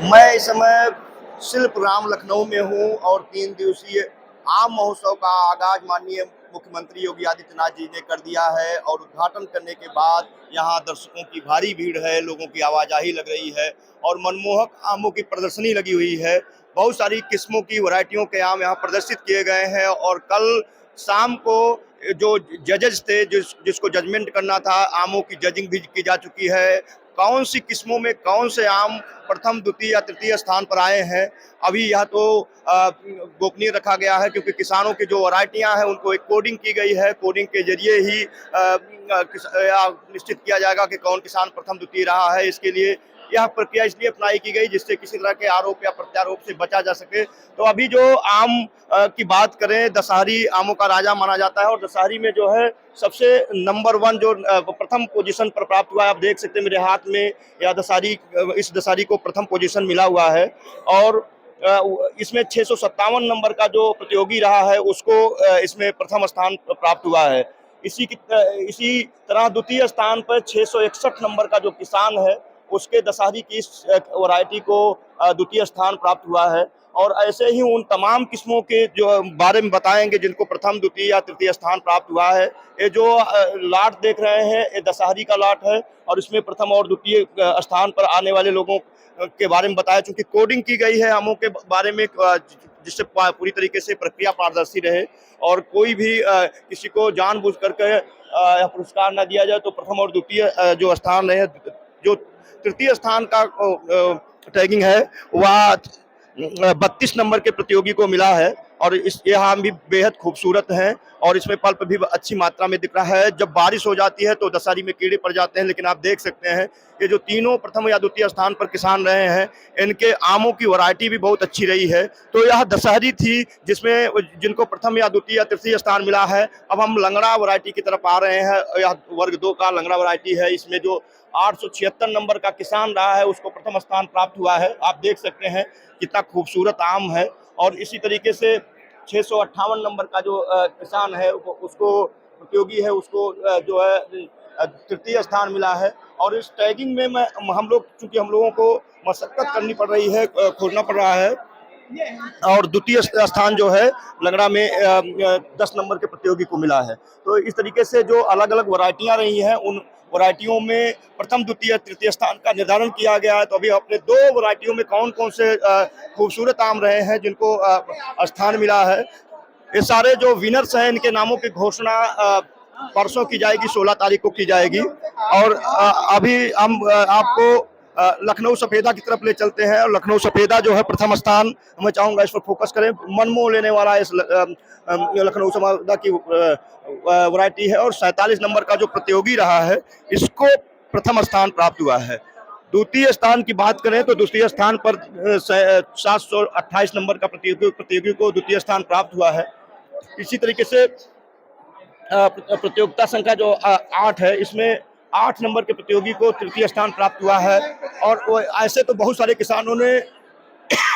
मैं इस समय शिल्पग्राम लखनऊ में हूँ और 3 दिवसीय आम महोत्सव का आगाज माननीय मुख्यमंत्री योगी आदित्यनाथ जी ने कर दिया है और उद्घाटन करने के बाद यहाँ दर्शकों की भारी भीड़ है, लोगों की आवाजाही लग रही है और मनमोहक आमों की प्रदर्शनी लगी हुई है। बहुत सारी किस्मों की वैरायटियों के आम यहाँ प्रदर्शित किए गए हैं और कल शाम को जो जजेस थे जिसको जजमेंट करना था, आमों की जजिंग भी की जा चुकी है। कौन सी किस्मों में कौन से आम प्रथम, द्वितीय या तृतीय स्थान पर आए हैं, अभी यह तो गोपनीय रखा गया है क्योंकि किसानों की जो वैरायटियां हैं उनको एक कोडिंग की गई है। कोडिंग के जरिए ही निश्चित किया जाएगा कि कौन किसान प्रथम द्वितीय रहा है। इसके लिए यह प्रक्रिया इसलिए अपनाई की गई जिससे किसी तरह के आरोप या प्रत्यारोप से बचा जा सके। तो अभी जो आम की बात करें, दशहरी आमों का राजा माना जाता है और दशहरी में जो है सबसे नंबर 1 जो प्रथम पोजीशन पर प्राप्त हुआ है, आप देख सकते हैं मेरे हाथ में या दशहरी, इस दशहरी को प्रथम पोजीशन मिला हुआ है और इसमें 657 नंबर का जो प्रतियोगी रहा है उसको इसमें प्रथम स्थान प्राप्त हुआ है। इसी तरह द्वितीय स्थान पर 661 नंबर का जो किसान है उसके दशहरी की इस वैरायटी को द्वितीय स्थान प्राप्त हुआ है। और ऐसे ही उन तमाम किस्मों के जो बारे में बताएंगे जिनको प्रथम, द्वितीय या तृतीय स्थान प्राप्त हुआ है। ये जो लाट देख रहे हैं ये दशहरी का लाट है और इसमें प्रथम और द्वितीय स्थान पर आने वाले लोगों के बारे में बताया। चूंकि कोडिंग की गई है आमों के बारे में जिससे पूरी तरीके से प्रक्रिया पारदर्शी रहे और कोई भी किसी को जानबूझ करके पुरस्कार न दिया जाए। तो प्रथम और द्वितीय जो स्थान रहे, जो तृतीय स्थान का टैगिंग है वह 32 नंबर के प्रतियोगी को मिला है और ये आम भी बेहद खूबसूरत हैं और इसमें पल्प भी अच्छी मात्रा में दिख रहा है। जब बारिश हो जाती है तो दशहरी में कीड़े पड़ जाते हैं, लेकिन आप देख सकते हैं ये जो तीनों प्रथम या द्वितीय स्थान पर किसान रहे हैं इनके आमों की वैरायटी भी बहुत अच्छी रही है। तो यह दशहरी थी जिसमें जिनको प्रथम या द्वितीय या तृतीय स्थान मिला है। अब हम लंगड़ा वैरायटी की तरफ आ रहे हैं। यह वर्ग 2 का लंगड़ा वैरायटी है। इसमें जो 876 नंबर का किसान रहा है उसको प्रथम स्थान प्राप्त हुआ है। आप देख सकते हैं कितना खूबसूरत आम है। और इसी तरीके से 658 नंबर का जो किसान है उसको प्रतियोगी है उसको जो है तृतीय स्थान मिला है। और इस टैगिंग में हम लोग, चूंकि हम लोगों को मशक्कत करनी पड़ रही है, खोजना पड़ रहा है और द्वितीय स्थान जो है लंगड़ा में 10 नंबर के प्रतियोगी को मिला है। तो इस तरीके से जो अलग अलग वैरायटियां रही हैं उन वैरायटियों में प्रथम, द्वितीय, तृतीय स्थान का निर्धारण किया गया है। तो अभी अपने 2 वैरायटियों में कौन कौन से खूबसूरत आम रहे हैं जिनको स्थान मिला है, ये सारे जो विनर्स हैं इनके नामों की घोषणा परसों की जाएगी, 16 तारीख को की जाएगी। और अभी हम आपको लखनऊ सफेदा की तरफ ले चलते हैं और लखनऊ सफेदा जो है प्रथम स्थान, मैं चाहूंगा इस पर फोकस करें, मनमोह लेने वाला इस लखनऊ सफेदा की वैरायटी है और 47 नंबर का जो प्रतियोगी रहा है इसको प्रथम स्थान प्राप्त हुआ है। द्वितीय स्थान की बात करें तो द्वितीय स्थान पर 728 नंबर का प्रतियोगी को द्वितीय स्थान प्राप्त हुआ है। इसी तरीके से प्रतियोगिता संख्या जो 8 है इसमें 8 नंबर के प्रतियोगी को तृतीय स्थान प्राप्त हुआ है। और ऐसे तो बहुत सारे किसानों ने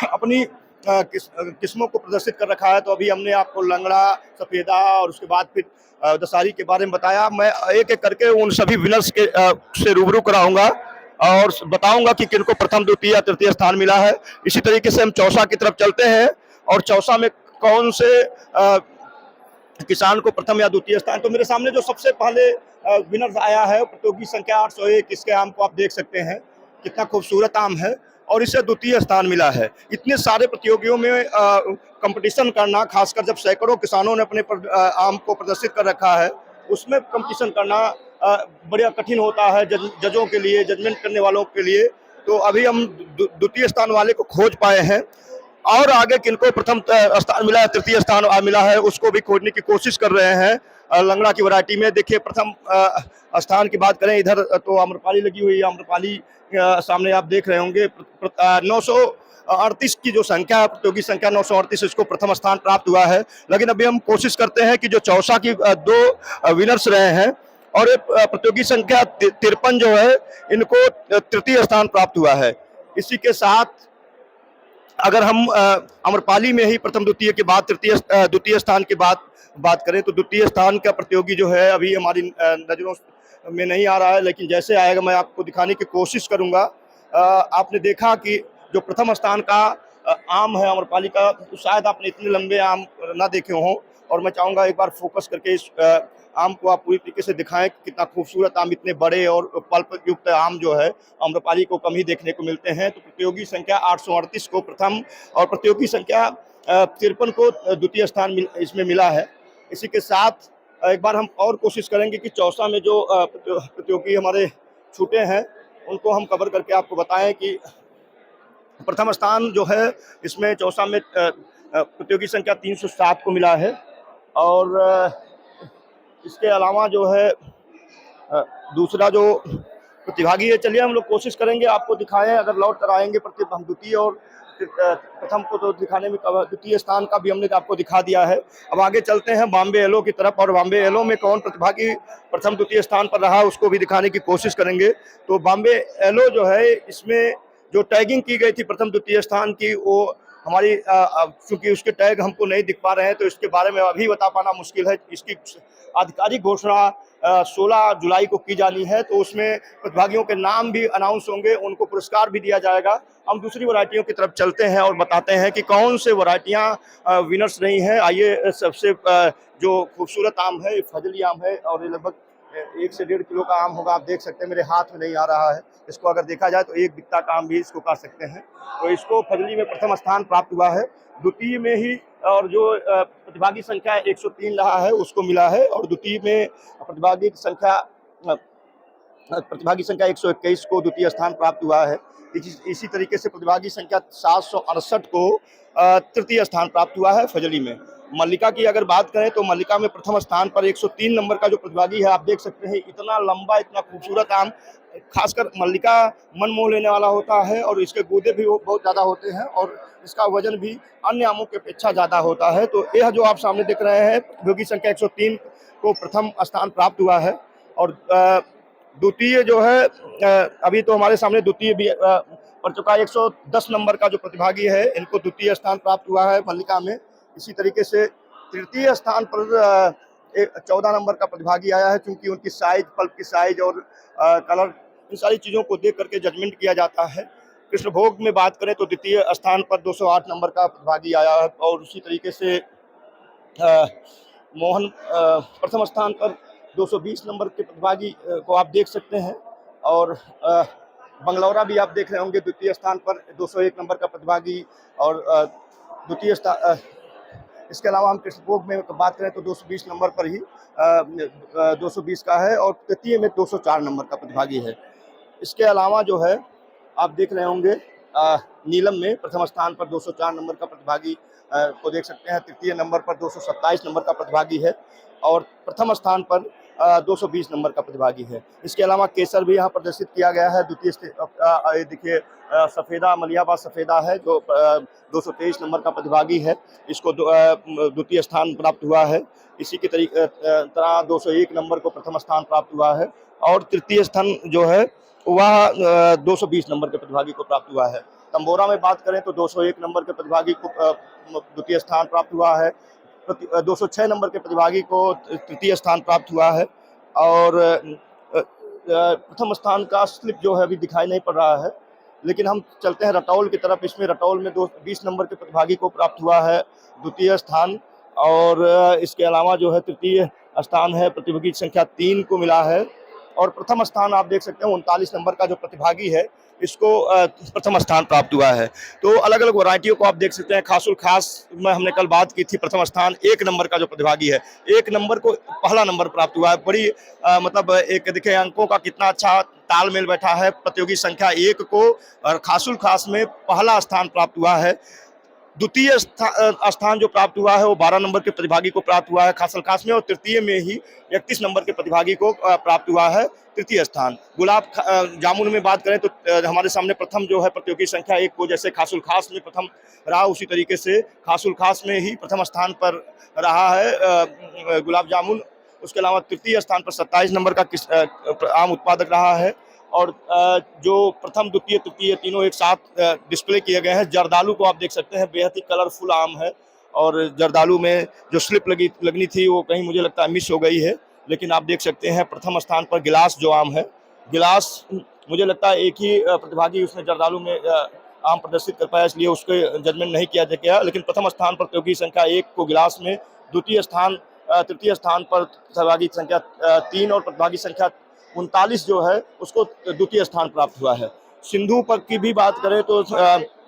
अपनी किस्मों को प्रदर्शित कर रखा है। तो अभी हमने आपको लंगड़ा, सफेदा और उसके बाद फिर दशहरी के बारे में बताया। मैं एक एक करके उन सभी विनर्स के से रूबरू कराऊंगा और बताऊंगा कि किनको प्रथम, द्वितीय या तृतीय स्थान मिला है। इसी तरीके से हम चौसा की तरफ चलते हैं और चौसा में कौन से किसान को प्रथम या द्वितीय स्थान। तो मेरे सामने जो सबसे पहले विनर आया है प्रतियोगी संख्या 801, इसके आम को आप देख सकते हैं कितना खूबसूरत आम है और इसे द्वितीय स्थान मिला है। इतने सारे प्रतियोगियों में कंपटीशन करना, खासकर जब सैकड़ों किसानों ने अपने आम को प्रदर्शित कर रखा है, उसमें कंपटीशन करना बड़ा कठिन होता है जजों के लिए, जजमेंट करने वालों के लिए। तो अभी हम द्वितीय स्थान वाले को खोज पाए हैं और आगे किनको प्रथम स्थान मिला है, तृतीय स्थान मिला है, उसको भी खोजने की कोशिश कर रहे हैं। लंगड़ा की वैरायटी में देखिए प्रथम स्थान की बात करें, इधर तो आम्रपाली लगी हुई है। आम्रपाली सामने आप देख रहे होंगे 938 की जो संख्या है, प्रतियोगी संख्या 938, इसको प्रथम स्थान प्राप्त हुआ है। लेकिन अभी हम कोशिश करते हैं कि जो चौसा की 2 विनर्स रहे हैं और ये प्रतियोगी संख्या 53 जो है इनको तृतीय स्थान प्राप्त हुआ है। इसी के साथ अगर हम आम्रपाली में ही प्रथम, द्वितीय के बाद द्वितीय स्थान की बात करें तो द्वितीय स्थान का प्रतियोगी जो है अभी हमारी नजरों में नहीं आ रहा है, लेकिन जैसे आएगा मैं आपको दिखाने की कोशिश करूंगा। आपने देखा कि जो प्रथम स्थान का आम है आम्रपाली का, तो शायद आपने इतने लंबे आम ना देखे हों, और मैं चाहूँगा एक बार फोकस करके इस आम को आप पूरी तरीके से दिखाएं कि कितना खूबसूरत आम, इतने बड़े और पल्प युक्त आम जो है आम्रपाली को कम ही देखने को मिलते हैं। तो प्रतियोगी संख्या 838 को प्रथम और प्रतियोगी संख्या 53 को द्वितीय स्थान इसमें मिला है। इसी के साथ एक बार हम और कोशिश करेंगे कि चौसा में जो प्रतियोगी हमारे छूटे हैं उनको हम कवर करके आपको बताएं कि प्रथम स्थान जो है इसमें चौसा में प्रतियोगी संख्या 307 को मिला है। और इसके अलावा जो है दूसरा जो प्रतिभागी है, चलिए हम लोग कोशिश करेंगे आपको दिखाएं, अगर लौट कर आएंगे हम द्वितीय और प्रथम को तो दिखाने में, द्वितीय स्थान का भी हमने आपको दिखा दिया है। अब आगे चलते हैं बॉम्बे येलो की तरफ, और बॉम्बे येलो में कौन प्रतिभागी प्रथम द्वितीय स्थान पर रहा उसको भी दिखाने की कोशिश करेंगे। तो बॉम्बे येलो जो है इसमें जो टैगिंग की गई थी प्रथम द्वितीय स्थान की, वो हमारी चूंकि उसके टैग हमको नहीं दिख पा रहे हैं तो इसके बारे में अभी बता पाना मुश्किल है। इसकी आधिकारिक घोषणा 16 जुलाई को की जानी है, तो उसमें प्रतिभागियों के नाम भी अनाउंस होंगे, उनको पुरस्कार भी दिया जाएगा। हम दूसरी वैरायटियों की तरफ चलते हैं और बताते हैं कि कौन से वैरायटियां विनर्स रही हैं। आइए, सबसे जो खूबसूरत आम है फजली आम है, और ये लगभग 1 से 1.5 किलो का आम होगा। आप देख सकते हैं मेरे हाथ में नहीं आ रहा है, इसको अगर देखा जाए तो एक बित्ता का आम भी इसको कह सकते हैं। तो इसको फजली में प्रथम स्थान प्राप्त हुआ है, द्वितीय में ही, और जो प्रतिभागी संख्या 103 रहा है उसको मिला है, और द्वितीय में प्रतिभागी संख्या 121 को द्वितीय स्थान प्राप्त हुआ है। इसी तरीके से प्रतिभागी संख्या 768 को तृतीय स्थान प्राप्त हुआ है फजली में। मल्लिका की अगर बात करें तो मल्लिका में प्रथम स्थान पर 103 नंबर का जो प्रतिभागी है, आप देख सकते हैं इतना लंबा, इतना खूबसूरत आम, खासकर मल्लिका मन मोह लेने वाला होता है, और इसके गूदे भी बहुत ज़्यादा होते हैं, और इसका वजन भी अन्य आमों की अपेक्षा ज़्यादा होता है। तो यह जो आप सामने देख रहे हैं प्रतियोगी संख्या 103 को प्रथम स्थान प्राप्त हुआ है। और द्वितीय जो है अभी तो हमारे सामने द्वितीय भी पड़ चुका है, 110 नंबर का जो प्रतिभागी है इनको द्वितीय स्थान प्राप्त हुआ है मल्लिका में। इसी तरीके से तृतीय स्थान पर 14 नंबर का प्रतिभागी आया है, क्योंकि उनकी साइज, पल्प की साइज और कलर, इन सारी चीज़ों को देख करके जजमेंट किया जाता है। कृष्णभोग में बात करें तो द्वितीय स्थान पर 208 नंबर का प्रतिभागी आया है, और उसी तरीके से मोहन प्रथम स्थान पर 220 नंबर के प्रतिभागी को आप देख सकते हैं। और बंगलौरा भी आप देख रहे होंगे द्वितीय स्थान पर 201 नंबर का प्रतिभागी, और द्वितीय स्थान, इसके अलावा हम कृष्णभोग में बात करें तो 220 नंबर पर ही 220 का है, और तृतीय में 204 नंबर का प्रतिभागी है। इसके अलावा जो है आप देख रहे होंगे नीलम में प्रथम स्थान पर 204 नंबर का प्रतिभागी को देख सकते हैं, तृतीय नंबर पर 227 नंबर का प्रतिभागी है, और प्रथम स्थान पर 220 नंबर का प्रतिभागी है। इसके अलावा केसर भी यहाँ प्रदर्शित किया गया है। द्वितीय देखिए सफ़ेदा, मलियाबाद सफ़ेदा है जो 223 नंबर का प्रतिभागी है, इसको द्वितीय स्थान प्राप्त हुआ है। इसी के तरह 201 नंबर को प्रथम स्थान प्राप्त हुआ है, और तृतीय स्थान जो है वह 220 नंबर के प्रतिभागी को प्राप्त हुआ है। तंबोरा में बात करें तो 201 नंबर के प्रतिभागी को द्वितीय स्थान प्राप्त हुआ है, 206 नंबर के प्रतिभागी को तृतीय स्थान प्राप्त हुआ है, और प्रथम स्थान का स्लिप जो है अभी दिखाई नहीं पड़ रहा है। लेकिन हम चलते हैं रटौल की तरफ। इसमें रटौल में 20 नंबर के प्रतिभागी को प्राप्त हुआ है द्वितीय स्थान, और इसके अलावा जो है तृतीय स्थान है प्रतिभागी संख्या 3 को मिला है, और प्रथम स्थान आप देख सकते हैं 39 नंबर का जो प्रतिभागी है इसको प्रथम स्थान प्राप्त हुआ है। तो अलग अलग वैरायटियों को आप देख सकते हैं। खासुल खास में हमने कल बात की थी, प्रथम स्थान 1 नंबर का जो प्रतिभागी है, 1 नंबर को पहला नंबर प्राप्त हुआ है। बड़ी मतलब एक देखिए अंकों का कितना अच्छा तालमेल बैठा है। प्रतियोगी संख्या 1 को और खासुल खास में पहला स्थान प्राप्त हुआ है। द्वितीय स्थान जो प्राप्त हुआ है वो 12 नंबर के प्रतिभागी को प्राप्त हुआ है खासल खास में, और तृतीय में ही 31 नंबर के प्रतिभागी को प्राप्त हुआ है तृतीय स्थान। गुलाब जामुन में बात करें तो हमारे सामने प्रथम जो है प्रतियोगी संख्या 1 को जैसे खासुल खास में प्रथम रहा, उसी तरीके से खासुल खास में ही प्रथम स्थान पर रहा है गुलाब जामुन। उसके अलावा तृतीय स्थान पर 27 नंबर का आम उत्पादक रहा है, और जो प्रथम द्वितीय तृतीय तीनों एक साथ डिस्प्ले किए गए हैं। जर्दालू को आप देख सकते हैं, बेहद ही कलरफुल आम है, और जर्दालू में जो स्लिप लगनी थी वो कहीं मुझे लगता है मिस हो गई है, लेकिन आप देख सकते हैं प्रथम स्थान पर गिलास जो आम है, गिलास मुझे लगता है एक ही प्रतिभागी उसने जर्दालू में आम प्रदर्शित कर पाया, इसलिए उसके जजमेंट नहीं किया गया। लेकिन प्रथम स्थान पर प्रतियोगी संख्या 1 को गिलास में, तृतीय स्थान पर प्रतिभागी संख्या 3 और प्रतिभागी संख्या 39 जो है उसको द्वितीय स्थान प्राप्त हुआ है। सिंधु पर की भी बात करें तो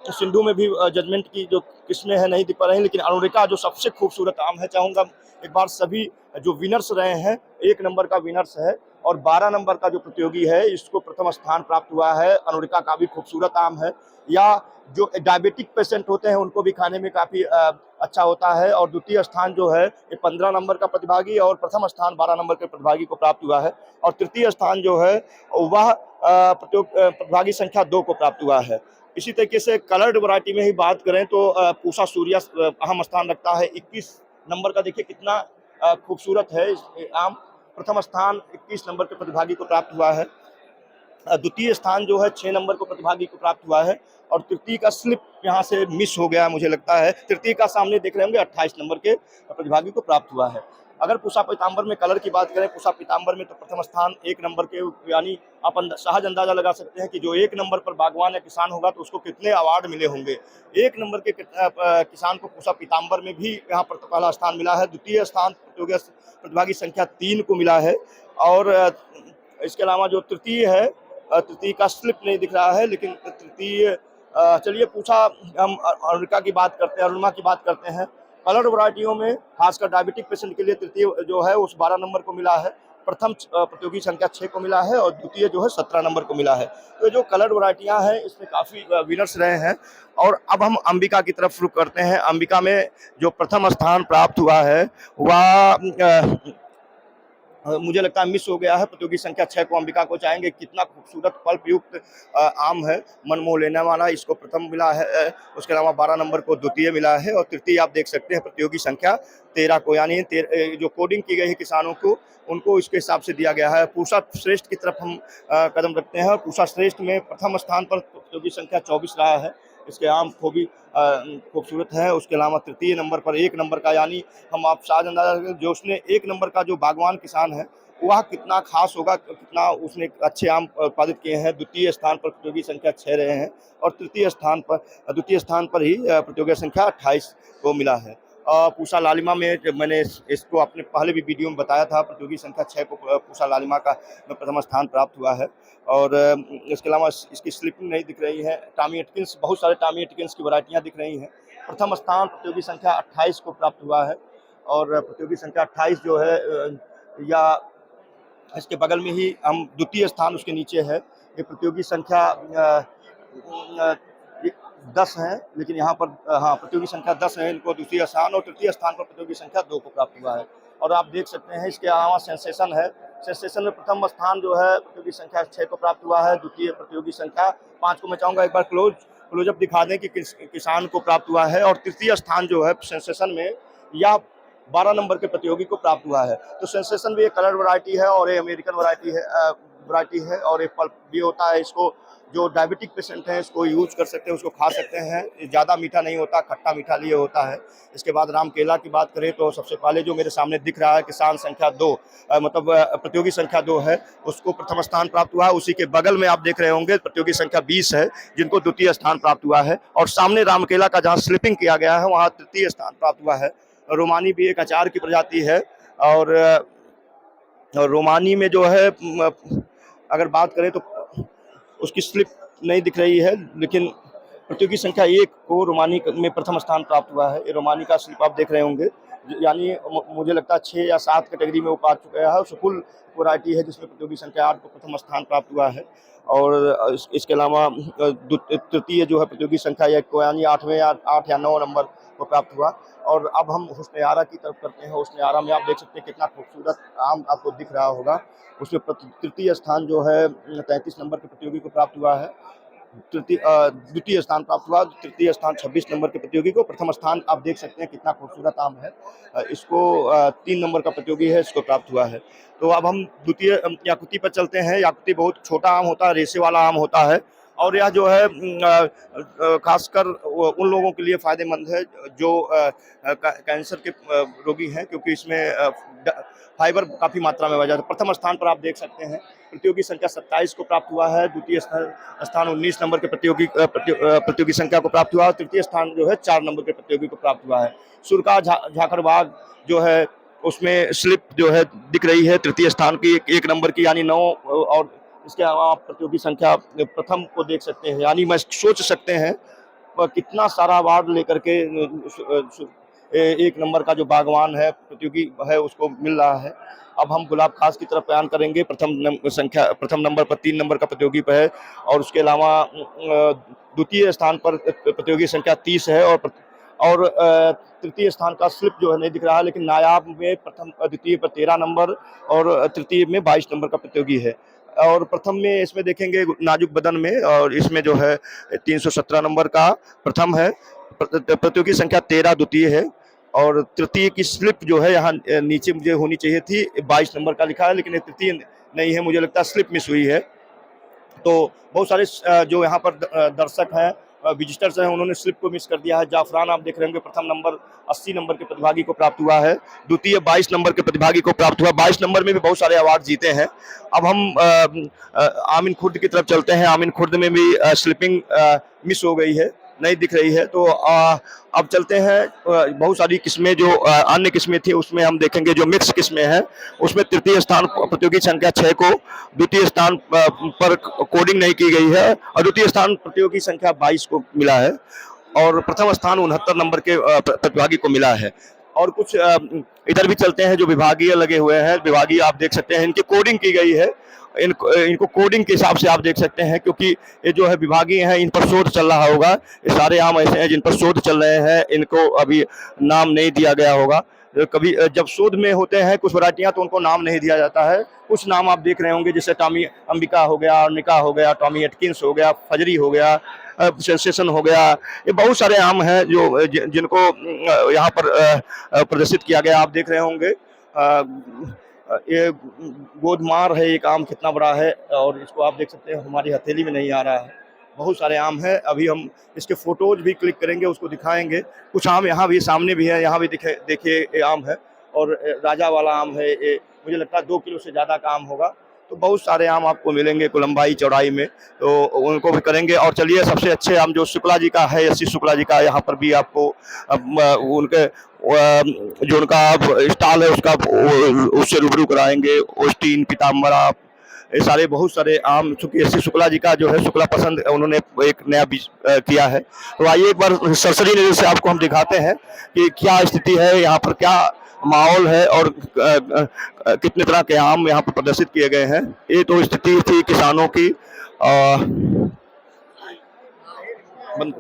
सिंधु में भी जजमेंट की जो किस्में हैं नहीं दिख पा रही, लेकिन अरुणिका जो सबसे खूबसूरत आम है, चाहूँगा एक बार सभी जो विनर्स रहे हैं, 1 नंबर का विनर्स है और 12 नंबर का जो प्रतियोगी है इसको प्रथम स्थान प्राप्त हुआ है। अरुणिका का भी खूबसूरत आम है, या जो डायबिटिक पेशेंट होते हैं उनको भी खाने में काफ़ी अच्छा होता है। और द्वितीय स्थान जो है ये 15 नंबर का प्रतिभागी और प्रथम स्थान 12 नंबर के प्रतिभागी को प्राप्त हुआ है। और तृतीय स्थान जो है वह प्रतिभागी संख्या 2 को प्राप्त हुआ है। इसी तरीके से कलर्ड वैरायटी में ही बात करें तो पूसा सूर्या अहम स्थान रखता है। 21 नंबर का देखिए कितना खूबसूरत है आम। प्रथम स्थान 21 नंबर के प्रतिभागी को प्राप्त हुआ है। द्वितीय स्थान जो है 6 नंबर को प्रतिभागी को प्राप्त हुआ है। और तृतीय का स्लिप यहाँ से मिस हो गया मुझे लगता है। तृतीय का सामने देख रहे होंगे 28 नंबर के प्रतिभागी को प्राप्त हुआ है। अगर पूसा पीताम्बर में कलर की बात करें, पूसा पीताम्बर में तो प्रथम स्थान 1 नंबर के, यानी आप सहज अंदाजा लगा सकते हैं कि जो 1 नंबर पर बागवान या किसान होगा तो उसको कितने अवार्ड मिले होंगे। 1 नंबर के किसान को पूसा पीताम्बर में भी यहाँ पर पहला स्थान मिला है। द्वितीय स्थान प्रतिभागी संख्या 3 को मिला है। और इसके अलावा जो तृतीय है, तृतीय का स्लिप नहीं दिख रहा है, लेकिन तृतीय चलिए पूछा हम अरुणिका की बात करते हैं, अरुणिमा की बात करते हैं। कलर वैरायटियों में खासकर डायबिटिक पेशेंट के लिए तृतीय जो है उस 12 नंबर को मिला है, प्रथम प्रतियोगी संख्या 6 को मिला है और द्वितीय जो है 17 नंबर को मिला है। तो जो कलर वैरायटियां हैं इसमें काफ़ी विनर्स रहे हैं। और अब हम अंबिका की तरफ रुख करते हैं। अंबिका में जो प्रथम स्थान प्राप्त हुआ है वह मुझे लगता है मिस हो गया है। प्रतियोगी संख्या 6 को अंबिका को चाहेंगे। कितना खूबसूरत पल्प युक्त आम है, मनमोह लेने वाला, इसको प्रथम मिला है। उसके अलावा 12 नंबर को द्वितीय मिला है और तृतीय आप देख सकते हैं प्रतियोगी संख्या 13 को, यानी जो कोडिंग की गई है किसानों को उनको इसके हिसाब से दिया गया है। पूसा श्रेष्ठ की तरफ हम कदम रखते हैं। पूसा श्रेष्ठ में प्रथम स्थान पर प्रतियोगी संख्या 24 रहा है। इसके आम को भी खूबसूरत है। उसके अलावा तृतीय नंबर पर 1 नंबर का, यानी हम आप साझ अंदाजा जो उसने 1 नंबर का जो बागवान किसान है वह कितना खास होगा, कितना उसने अच्छे आम उत्पादित किए हैं। द्वितीय स्थान पर प्रतियोगी संख्या 6 रहे हैं और द्वितीय स्थान पर ही प्रतियोगी संख्या 28 को मिला है। पूसा लालिमा में मैंने इसको अपने पहले भी वीडियो में बताया था, प्रतियोगी संख्या 6 को पूसा लालिमा का प्रथम स्थान प्राप्त हुआ है। और इसके अलावा इसकी स्लिपिंग नहीं दिख रही है। टॉमी एटकिंस, बहुत सारे टॉमी एटकिंस की वैरायटियाँ दिख रही हैं। प्रथम स्थान प्रतियोगी संख्या 28 को प्राप्त हुआ है। और प्रतियोगी संख्या 28 जो है या इसके बगल में ही हम द्वितीय स्थान उसके नीचे है। ये प्रतियोगी संख्या 10 है, लेकिन यहाँ पर हाँ प्रतियोगी संख्या 10 है, इनको द्वितीय स्थान और तृतीय स्थान पर प्रतियोगी संख्या 2 को प्राप्त हुआ है। और आप देख सकते हैं इसके अलावा सेंसेशन है। सेंसेशन में प्रथम स्थान जो है प्रतियोगी संख्या 6 को प्राप्त हुआ है। द्वितीय प्रतियोगी संख्या 5 को मैं चाहूँगा एक बार क्लोजअप दिखा दें कि किस किसान को प्राप्त हुआ है। और तृतीय स्थान जो है सेंसेशन में या 12 नंबर के प्रतियोगी को प्राप्त हुआ है। तो सेंसेशन भी एक कलर वैरायटी है और ये अमेरिकन वैरायटी है और एक पल्प भी होता है। इसको जो डायबिटिक पेशेंट हैं इसको यूज कर सकते हैं, उसको खा सकते हैं। ज़्यादा मीठा नहीं होता, खट्टा मीठा लिए होता है। इसके बाद राम केला की बात करें तो सबसे पहले जो मेरे सामने दिख रहा है किसान संख्या 2 मतलब प्रतियोगी संख्या 2 है, उसको प्रथम स्थान प्राप्त हुआ है। उसी के बगल में आप देख रहे होंगे प्रतियोगी संख्या 20 है जिनको द्वितीय स्थान प्राप्त हुआ है। और सामने राम केला का जहाँ स्लिपिंग किया गया है वहाँ तृतीय स्थान प्राप्त हुआ है। रोमानी भी एक अचार की प्रजाति है। और रोमानी में जो है अगर बात करें तो उसकी स्लिप नहीं दिख रही है, लेकिन प्रतियोगी संख्या 1 को रोमानी में प्रथम स्थान प्राप्त हुआ है। ये रोमानी का स्लिप आप देख रहे होंगे, यानी मुझे लगता है 6 या 7 कैटेगरी में वो पा चुका है। फुल वैरायटी है जिसमें प्रतियोगी संख्या 8 को प्रथम स्थान प्राप्त हुआ है। और इसके अलावा तृतीय जो है प्रतियोगी संख्या 1 को, यानी 8 या 9 नंबर को प्राप्त हुआ। और अब हम हुस्न आरा की तरफ करते हैं। हुस्न आरा में आप देख सकते हैं कितना खूबसूरत आम आपको दिख रहा होगा। उसमें तृतीय स्थान जो है 33 नंबर के प्रतियोगी को प्राप्त हुआ है। द्वितीय स्थान प्राप्त हुआ। तृतीय स्थान 26 नंबर के प्रतियोगी को। प्रथम स्थान आप देख सकते हैं कितना खूबसूरत आम है। इसको 3 नंबर का प्रतियोगी है, इसको प्राप्त हुआ है। तो अब हम द्वितीय याकुती पर चलते हैं। याकुती बहुत छोटा आम होता है, रेशे वाला आम होता है और यह जो है खासकर उन लोगों के लिए फ़ायदेमंद है जो कैंसर के रोगी हैं, क्योंकि इसमें फाइबर काफ़ी मात्रा में पाया जाता है। प्रथम स्थान पर आप देख सकते हैं प्रतियोगी संख्या 27 को प्राप्त हुआ है। द्वितीय स्थान 19 नंबर के प्रतियोगी संख्या को प्राप्त हुआ है। तृतीय स्थान जो है 4 नंबर के प्रतियोगी को प्राप्त हुआ है। सुरका झाकरबाग जो है उसमें स्लिप जो है दिख रही है तृतीय स्थान की, एक नंबर की, यानी 9, और इसके अलावा आप प्रतियोगी संख्या प्रथम को देख सकते हैं। यानी मैं सोच सकते हैं कितना सारा अवार्ड लेकर के एक नंबर का जो बागवान है प्रतियोगी है उसको मिल रहा है। अब हम गुलाब खास की तरफ बयान करेंगे। प्रथम नंबर पर 3 नंबर का प्रतियोगी पर है, और उसके अलावा द्वितीय स्थान पर प्रतियोगी संख्या 30 है, और तृतीय स्थान का स्लिप जो है नहीं दिख रहा है, लेकिन नायाब में द्वितीय पर 13 नंबर और तृतीय में 22 नंबर का प्रतियोगी है। और प्रथम में इसमें देखेंगे नाजुक बदन में, और इसमें जो है 317 नंबर का प्रथम है। प्रतियोगी संख्या 13 द्वितीय है, और तृतीय की स्लिप जो है यहाँ नीचे मुझे होनी चाहिए थी, 22 नंबर का लिखा है, लेकिन ये तृतीय नहीं है, मुझे लगता है स्लिप मिस हुई है। तो बहुत सारे जो यहाँ पर दर्शक हैं, विजिटर्स हैं, उन्होंने स्लिप को मिस कर दिया है। जाफरान आप देख रहे होंगे प्रथम नंबर 80 नंबर के प्रतिभागी को प्राप्त हुआ है। द्वितीय 22 नंबर के प्रतिभागी को प्राप्त हुआ। 22 नंबर में भी बहुत सारे अवार्ड जीते हैं। अब हम आमीन खुर्द की तरफ चलते हैं। आमीन खुर्द में भी स्लिपिंग मिस हो गई है, नहीं दिख रही है। तो अब चलते हैं बहुत सारी किस्में जो अन्य किस्में थी उसमें हम देखेंगे। जो मिक्स किस्में हैं उसमें तृतीय स्थान प्रतियोगी संख्या 6 को, द्वितीय स्थान पर कोडिंग नहीं की गई है, और द्वितीय स्थान प्रतियोगी संख्या 22 को मिला है, और प्रथम स्थान 69 नंबर के प्रतिभागी को मिला है। और कुछ इधर भी चलते हैं जो विभागीय लगे हुए हैं। विभागीय आप देख सकते हैं इनकी कोडिंग की गई है, इनको कोडिंग के हिसाब से आप देख सकते हैं, क्योंकि ये जो है विभागीय हैं, इन पर शोध चल रहा होगा। ये सारे आम ऐसे हैं जिन पर शोध चल रहे हैं, इनको अभी नाम नहीं दिया गया होगा। कभी जब शोध में होते हैं कुछ वैरायटियां तो उनको नाम नहीं दिया जाता है। कुछ नाम आप देख रहे होंगे, जैसे टॉमी अंबिका हो गया, अर्निका हो गया, टॉमी एटकिंस हो गया, फजरी हो गया, सेंसेशन हो गया। ये बहुत सारे आम हैं जो जिनको यहाँ पर प्रदर्शित किया गया। आप देख रहे होंगे ये गोदमार है, एक आम कितना बड़ा है, और इसको आप देख सकते हैं हमारी हथेली में नहीं आ रहा है। बहुत सारे आम हैं। अभी हम इसके फोटोज भी क्लिक करेंगे, उसको दिखाएंगे। कुछ आम यहाँ भी सामने भी है, यहाँ भी देखिए ये आम है, और राजा वाला आम है। ये मुझे लगता है 2 किलो से ज़्यादा का आम होगा। तो बहुत सारे आम आपको मिलेंगे लंबाई चौड़ाई में, तो उनको भी करेंगे। और चलिए सबसे अच्छे आम जो शुक्ला जी का है, एस सी शुक्ला जी का, यहाँ पर भी आपको उनके जो उनका स्टॉल है उसका उससे रूबरू कराएंगे। ओस्टीन, पीताम्बरा, ये सारे बहुत सारे आम, चूंकि एस सी शुक्ला जी का जो है शुक्ला पसंद उन्होंने एक नया बीज किया है। तो आइए एक बार सरसरी नजर से आपको हम दिखाते हैं कि क्या स्थिति है यहाँ पर, क्या माहौल है, और कितने तरह के आम यहाँ पर प्रदर्शित किए गए हैं। ये तो स्थिति थी किसानों की। बंद